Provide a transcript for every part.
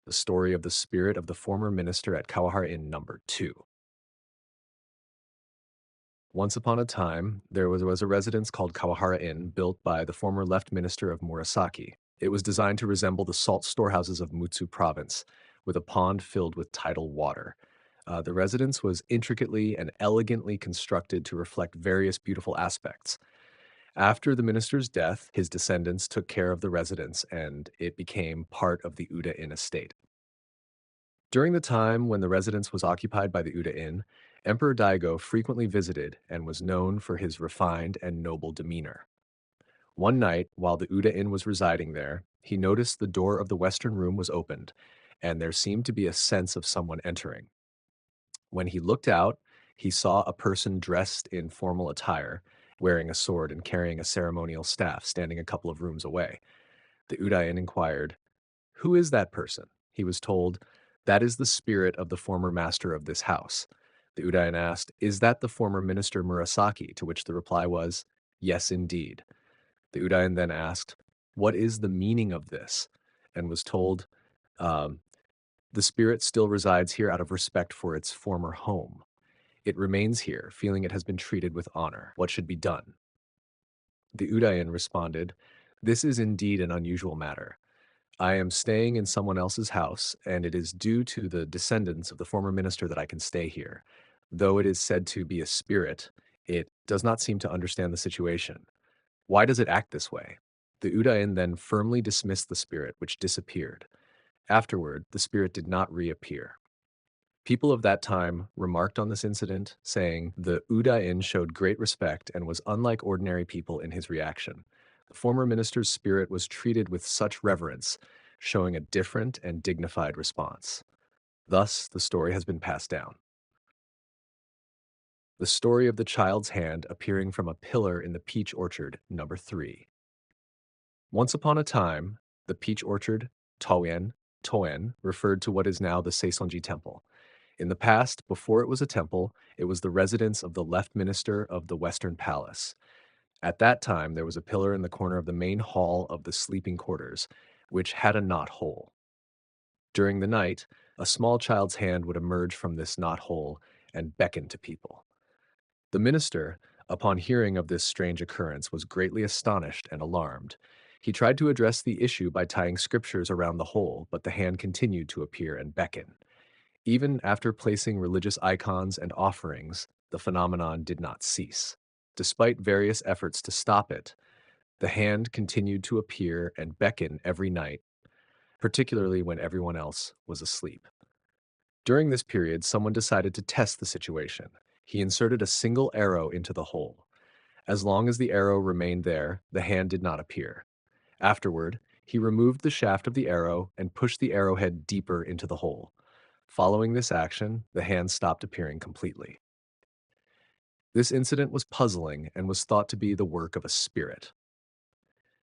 the story of the spirit of the former minister at Kawahara-in number 2. Once upon a time, there was a residence called Kawahara-in built by the former left minister of Murasaki. It was designed to resemble the salt storehouses of Mutsu province, with a pond filled with tidal water. The residence was intricately and elegantly constructed to reflect various beautiful aspects. After the minister's death, his descendants took care of the residence and it became part of the Uda-in estate. During the time when the residence was occupied by the Uda-in, Emperor Daigo frequently visited and was known for his refined and noble demeanor. One night, while the Uda-in was residing there, he noticed the door of the western room was opened, and there seemed to be a sense of someone entering. When he looked out, he saw a person dressed in formal attire, wearing a sword and carrying a ceremonial staff, standing a couple of rooms away. The Udain inquired, "Who is that person?" He was told, "That is the spirit of the former master of this house." The Udain asked, "Is that the former minister Murasaki?" To which the reply was, "Yes, indeed." The Udain then asked, "What is the meaning of this?" And was told, um, "The spirit still resides here out of respect for its former home. It remains here, feeling it has been treated with honor. What should be done?" The Udayan responded, "This is indeed an unusual matter. I am staying in someone else's house, and it is due to the descendants of the former minister that I can stay here. Though it is said to be a spirit, it does not seem to understand the situation. Why does it act this way?" The Udayan then firmly dismissed the spirit, which disappeared. Afterward, the spirit did not reappear. People of that time remarked on this incident, saying the Udain showed great respect and was unlike ordinary people in his reaction. The former minister's spirit was treated with such reverence, showing a different and dignified response. Thus, the story has been passed down. The story of the child's hand appearing from a pillar in the peach orchard, number 3. Once upon a time, the peach orchard, Toen, referred to what is now the Seisonji Temple. In the past, before it was a temple, it was the residence of the left minister of the Western Palace. At that time, there was a pillar in the corner of the main hall of the sleeping quarters, which had a knot hole. During the night, a small child's hand would emerge from this knot hole and beckon to people. The minister, upon hearing of this strange occurrence, was greatly astonished and alarmed. He tried to address the issue by tying scriptures around the hole, but the hand continued to appear and beckon. Even after placing religious icons and offerings, the phenomenon did not cease. Despite various efforts to stop it, the hand continued to appear and beckon every night, particularly when everyone else was asleep. During this period, someone decided to test the situation. He inserted a single arrow into the hole. As long as the arrow remained there, the hand did not appear. Afterward, he removed the shaft of the arrow and pushed the arrowhead deeper into the hole. Following this action, the hand stopped appearing completely. This incident was puzzling and was thought to be the work of a spirit.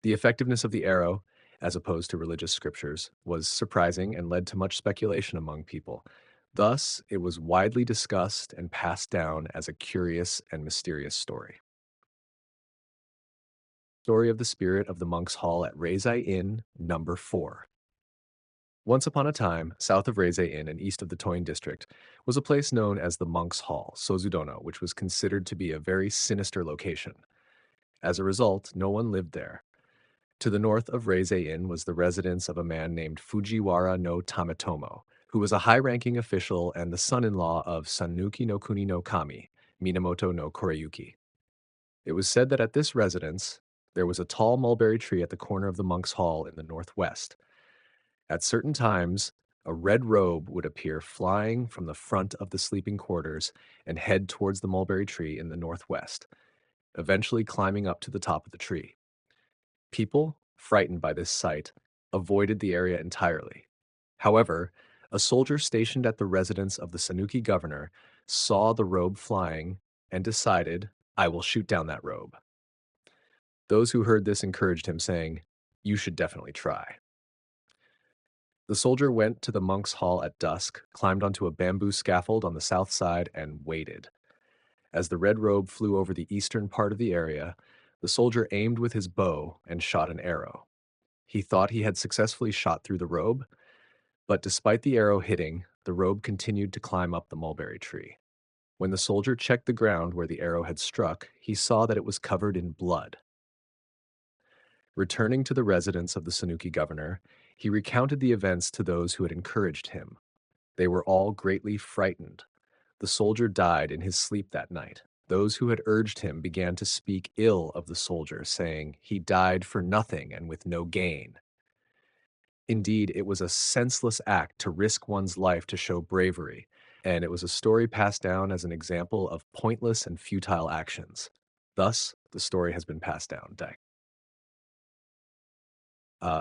The effectiveness of the arrow, as opposed to religious scriptures, was surprising and led to much speculation among people. Thus, it was widely discussed and passed down as a curious and mysterious story. Story of the spirit of the monk's hall at Reizei-in, number 4. Once upon a time, south of Reizei-in and east of the Toin district, was a place known as the Monk's Hall, Sozudono, which was considered to be a very sinister location. As a result, no one lived there. To the north of Reizei-in was the residence of a man named Fujiwara no Tametomo, who was a high-ranking official and the son-in-law of Sanuki no Kuni no Kami, Minamoto no Koreyuki. It was said that at this residence, there was a tall mulberry tree at the corner of the monk's hall in the northwest. At certain times, a red robe would appear flying from the front of the sleeping quarters and head towards the mulberry tree in the northwest, eventually climbing up to the top of the tree. People, frightened by this sight, avoided the area entirely. However, a soldier stationed at the residence of the Sanuki governor saw the robe flying and decided, "I will shoot down that robe." Those who heard this encouraged him, saying, "You should definitely try." The soldier went to the monk's hall at dusk, climbed onto a bamboo scaffold on the south side, and waited. As the red robe flew over the eastern part of the area, the soldier aimed with his bow and shot an arrow. He thought he had successfully shot through the robe, But despite the arrow hitting, the robe continued to climb up the mulberry tree. When the soldier checked the ground where the arrow had struck, he saw that it was covered in blood. Returning to the residence of the Sanuki governor, he recounted the events to those who had encouraged him. They were all greatly frightened. The soldier died in his sleep that night. Those who had urged him began to speak ill of the soldier, saying, "He died for nothing and with no gain." Indeed, it was a senseless act to risk one's life to show bravery, and it was a story passed down as an example of pointless and futile actions. Thus, the story has been passed down.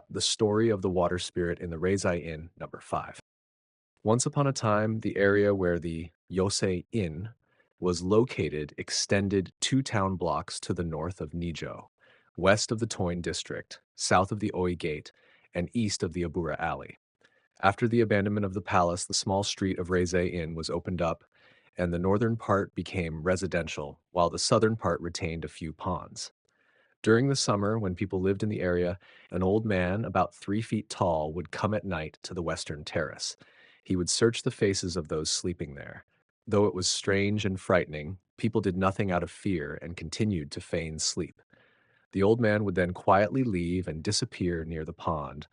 The story of the water spirit in the Reizei-in, number 5. Once upon a time, the area where the Yosei-in was located extended 2 town blocks to the north of Nijo, west of the Toin district, south of the Oi Gate, and east of the Abura Alley. After the abandonment of the palace, the small street of Reizei-in was opened up, and the northern part became residential, while the southern part retained a few ponds. During the summer, when people lived in the area, an old man about 3 feet tall would come at night to the western terrace. He would search the faces of those sleeping there. Though it was strange and frightening, people did nothing out of fear and continued to feign sleep. The old man would then quietly leave and disappear near the pond,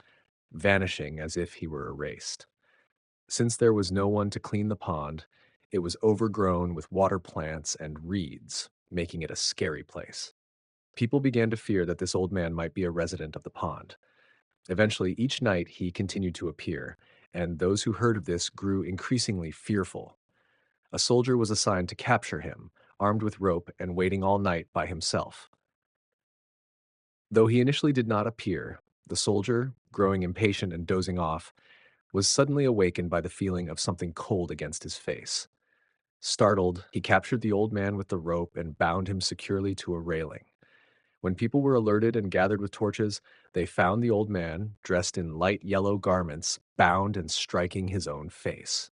vanishing as if he were erased. Since there was no one to clean the pond, it was overgrown with water plants and reeds, making it a scary place. People began to fear that this old man might be a resident of the pond. Eventually, each night he continued to appear, and those who heard of this grew increasingly fearful. A soldier was assigned to capture him, armed with rope and waiting all night by himself. Though he initially did not appear, the soldier, growing impatient and dozing off, was suddenly awakened by the feeling of something cold against his face. Startled, he captured the old man with the rope and bound him securely to a railing. When people were alerted and gathered with torches, they found the old man, dressed in light yellow garments, bound and striking his own face.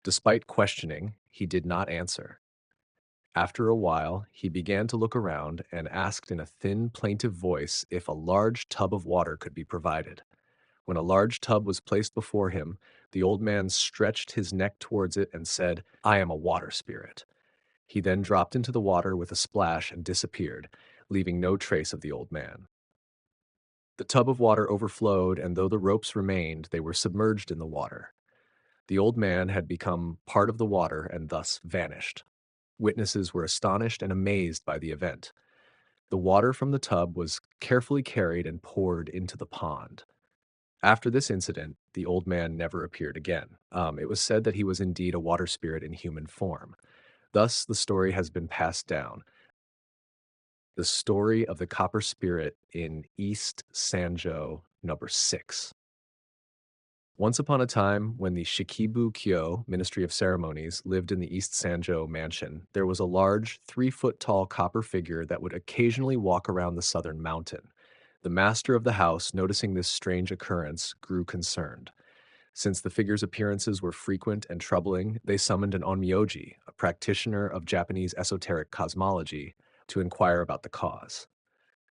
Despite questioning, he did not answer. After a while, he began to look around and asked in a thin, plaintive voice if a large tub of water could be provided. When a large tub was placed before him, the old man stretched his neck towards it and said, "I am a water spirit." He then dropped into the water with a splash and disappeared, leaving no trace of the old man. The tub of water overflowed, and though the ropes remained, they were submerged in the water. The old man had become part of the water and thus vanished. Witnesses were astonished and amazed by the event. The water from the tub was carefully carried and poured into the pond. After this incident, the old man never appeared again. It was said that he was indeed a water spirit in human form. Thus, the story has been passed down. The story of the copper spirit in East Sanjō, number 6. Once upon a time, when the Shikibu Kyo, Ministry of Ceremonies, lived in the East Sanjō mansion, there was a large, 3-foot-tall copper figure that would occasionally walk around the southern mountain. The master of the house, noticing this strange occurrence, grew concerned. Since the figure's appearances were frequent and troubling, they summoned an onmyoji, a practitioner of Japanese esoteric cosmology, to inquire about the cause.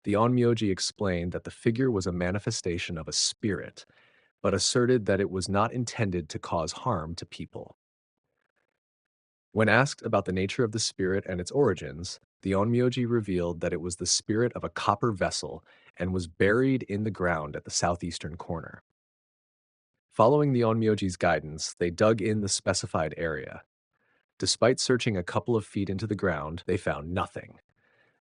The onmyoji explained that the figure was a manifestation of a spirit, but asserted that it was not intended to cause harm to people. When asked about the nature of the spirit and its origins, the onmyoji revealed that it was the spirit of a copper vessel and was buried in the ground at the southeastern corner. Following the onmyoji's guidance, they dug in the specified area. Despite searching a couple of feet into the ground, they found nothing.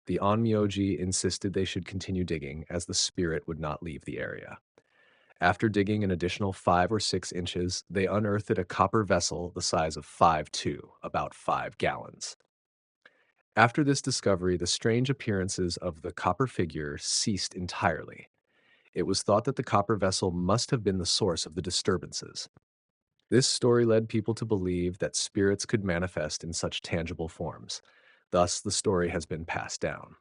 The onmyoji insisted they should continue digging, as the spirit would not leave the area. After digging an additional 5 or 6 inches, they unearthed a copper vessel the size of 5'2", about 5 gallons. After this discovery, the strange appearances of the copper figure ceased entirely. It was thought that the copper vessel must have been the source of the disturbances. This story led people to believe that spirits could manifest in such tangible forms. Thus, the story has been passed down.